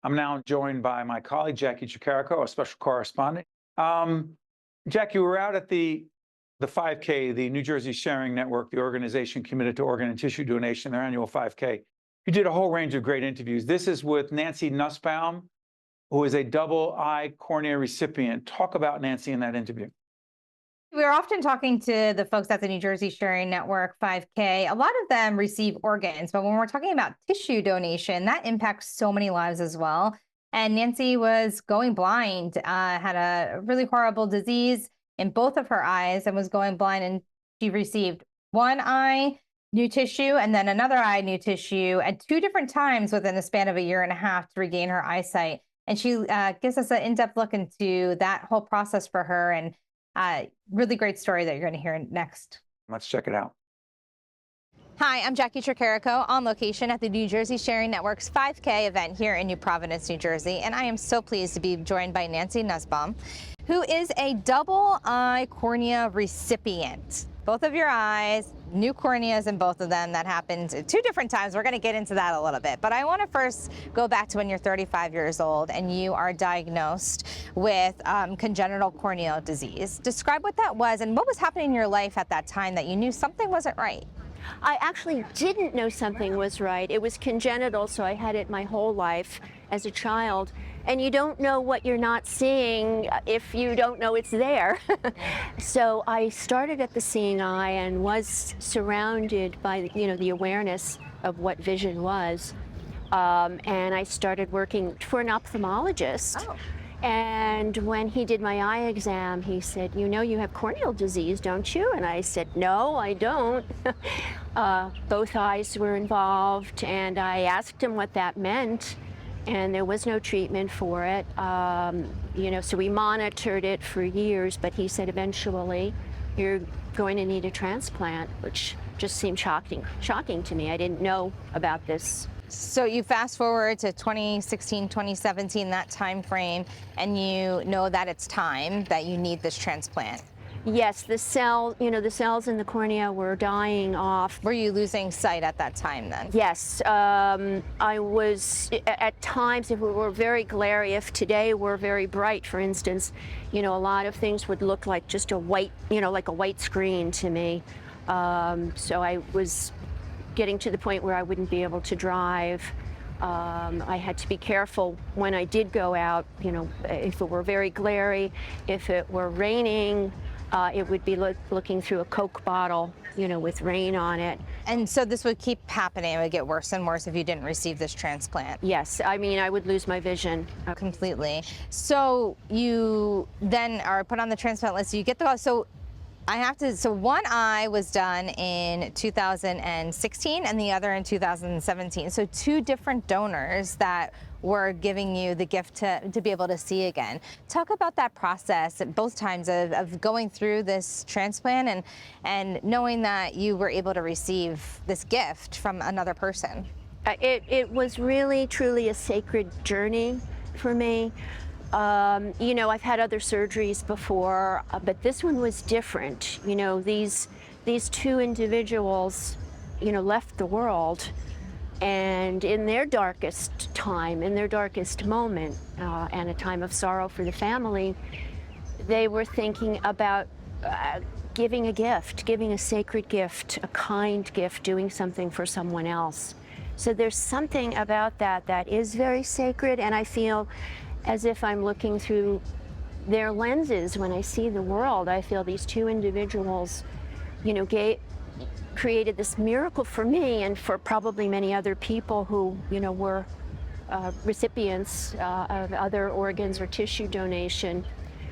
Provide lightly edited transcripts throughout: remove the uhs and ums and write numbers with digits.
I'm now joined by my colleague, Jacqui Tricarico, a special correspondent. Jacqui, we're out at the 5K, the New Jersey Sharing Network, the organization committed to organ and tissue donation, their annual 5K. You did a whole range of great interviews. This is with Nancy Nusbaum, who is a double eye cornea recipient. Talk about Nancy in that interview. We're often talking to the folks at the New Jersey Sharing Network 5K. A lot of them receive organs, but when we're talking about tissue donation, that impacts so many lives as well. And Nancy was going blind, had a really horrible disease in both of her eyes and was going blind, and she received one eye new tissue and then another eye new tissue at 2 different times within the span of a year and a half to regain her eyesight. And she gives us an in-depth look into that whole process for her, and really great story that you're going to hear next. Let's check it out. Hi, I'm Jacqui Tricarico on location at the New Jersey Sharing Network's 5K event here in New Providence, New Jersey. And I am so pleased to be joined by Nancy Nusbaum, who is a double eye cornea recipient. Both of your eyes, new corneas in both of them. That happened at 2 different times. We're going to get into that a little bit. But I want to first go back to when you're 35 years old and you are diagnosed with congenital corneal disease. Describe what that was and what was happening in your life at that time that you knew something wasn't right. I actually didn't know something was right. It was congenital, so I had it my whole life as a child. And you don't know what you're not seeing if you don't know it's there. So I started at the seeing eye and was surrounded by, the awareness of what vision was. And I started working for an ophthalmologist. Oh. And when he did my eye exam, he said, you have corneal disease, don't you? And I said, no, I don't. Both eyes were involved, and I asked him what that meant, and there was no treatment for it. So we monitored it for years, but he said eventually you're going to need a transplant, which just seemed shocking to me. I didn't know about this. So you fast forward to 2016, 2017, that time frame, and you know that it's time that you need this transplant. Yes, the cells in the cornea were dying off. Were you losing sight at that time then? Yes, I was at times, if we were very glary, if today were very bright, for instance, a lot of things would look like just a white, like a white screen to me. So I was getting to the point where I wouldn't be able to drive. I had to be careful when I did go out, if it were very glary, if it were raining, it would be looking through a Coke bottle, with rain on it. And so this would keep happening. It would get worse and worse if you didn't receive this transplant. Yes, I would lose my vision. Completely. So you then are put on the transplant list. You get the call. So one eye was done in 2016 and the other in 2017. So 2 different donors that were giving you the gift to be able to see again. Talk about that process at both times of going through this transplant and knowing that you were able to receive this gift from another person. It was really, truly a sacred journey for me. I've had other surgeries before, but this one was different. These 2 individuals, left the world, and in their darkest time, in their darkest moment, and a time of sorrow for the family, they were thinking about giving a gift, giving a sacred gift, a kind gift, doing something for someone else. So there's something about that is very sacred, and I feel as if I'm looking through their lenses when I see the world. I feel these 2 individuals, created this miracle for me and for probably many other people who, were recipients of other organs or tissue donation.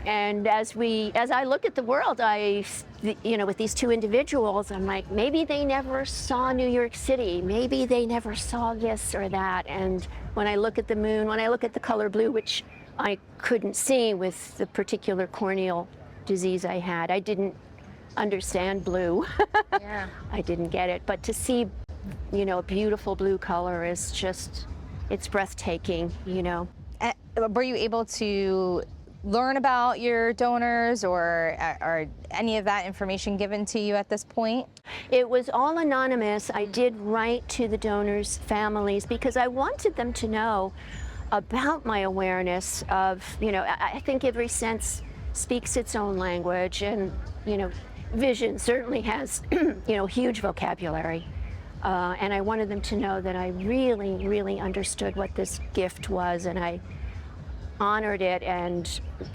And as I look at the world, with these 2 individuals, I'm like, maybe they never saw New York City. Maybe they never saw this or that. And when I look at the moon, when I look at the color blue, which I couldn't see with the particular corneal disease I had, I didn't understand blue. Yeah. I didn't get it. But to see, a beautiful blue color is just, it's breathtaking, Were you able to learn about your donors or any of that information given to you at this point? It was all anonymous. I did write to the donors' families because I wanted them to know about my awareness of, I think every sense speaks its own language, and, vision certainly has, huge vocabulary. And I wanted them to know that I really, really understood what this gift was, and I honored it, and,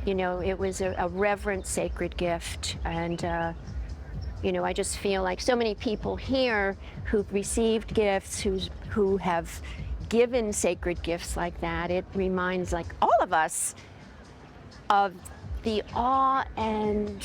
it was a reverent, sacred gift. And, I just feel like so many people here who've received gifts, who have given sacred gifts like that, it reminds, like, all of us of the awe and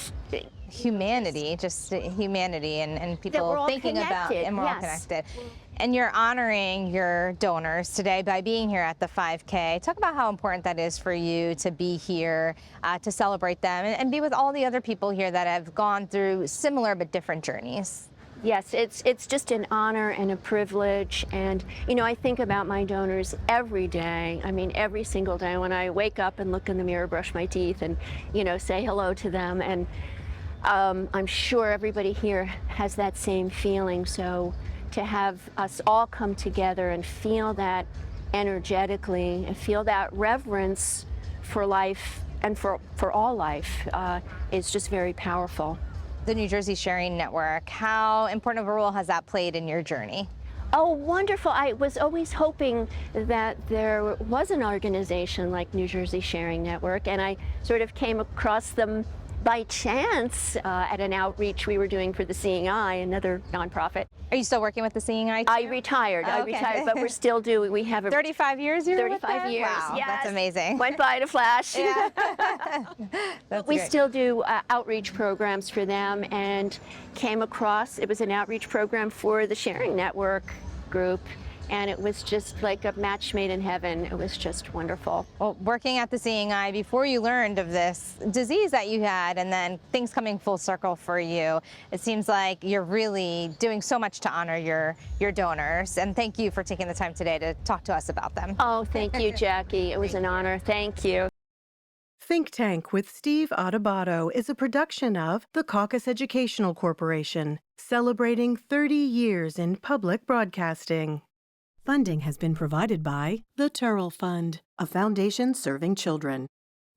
Humanity, just humanity, and people thinking about, and we're all yes. connected. And you're honoring your donors today by being here at the 5K. Talk about how important that is for you to be here, to celebrate them, and be with all the other people here that have gone through similar but different journeys. Yes, it's just an honor and a privilege. And, I think about my donors every day. I mean, every single day when I wake up and look in the mirror, brush my teeth, and, say hello to them. And I'm sure everybody here has that same feeling. So to have us all come together and feel that energetically, and feel that reverence for life and for all life is just very powerful. The New Jersey Sharing Network, how important of a role has that played in your journey? Oh, wonderful. I was always hoping that there was an organization like New Jersey Sharing Network, and I sort of came across them by chance at an outreach we were doing for the Seeing Eye, another nonprofit. Are you still working with the Seeing Eye? I retired. Oh, okay. I retired, but we're still doing. We have 35 years. You were with 35 them? years. Wow, yes. that's amazing. Went by in a flash. Yeah. That's We great. still do outreach programs for them, and came across, it was an outreach program for the Sharing Network group, and it was just like a match made in heaven. It was just wonderful. Well, working at the Seeing Eye, before you learned of this disease that you had, and then things coming full circle for you, it seems like you're really doing so much to honor your donors. And thank you for taking the time today to talk to us about them. Oh, thank you, Jackie. It was an honor. Thank you. Think Tank with Steve Adubato is a production of the Caucus Educational Corporation, celebrating 30 years in public broadcasting. Funding has been provided by the Turrell Fund, a foundation serving children,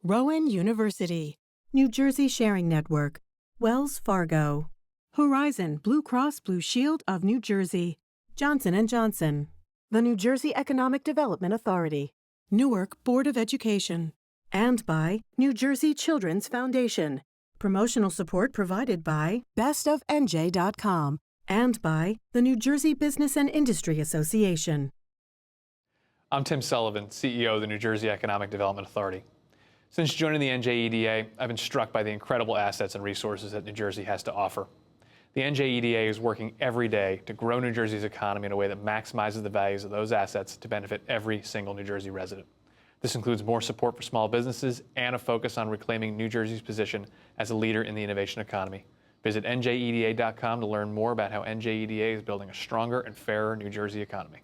Rowan University, New Jersey Sharing Network, Wells Fargo, Horizon Blue Cross Blue Shield of New Jersey, Johnson & Johnson, the New Jersey Economic Development Authority, Newark Board of Education, and by New Jersey Children's Foundation. Promotional support provided by bestofnj.com. And by the New Jersey Business and Industry Association. I'm Tim Sullivan, CEO of the New Jersey Economic Development Authority. Since joining the NJEDA, I've been struck by the incredible assets and resources that New Jersey has to offer. The NJEDA is working every day to grow New Jersey's economy in a way that maximizes the values of those assets to benefit every single New Jersey resident. This includes more support for small businesses and a focus on reclaiming New Jersey's position as a leader in the innovation economy. Visit njeda.com to learn more about how NJEDA is building a stronger and fairer New Jersey economy.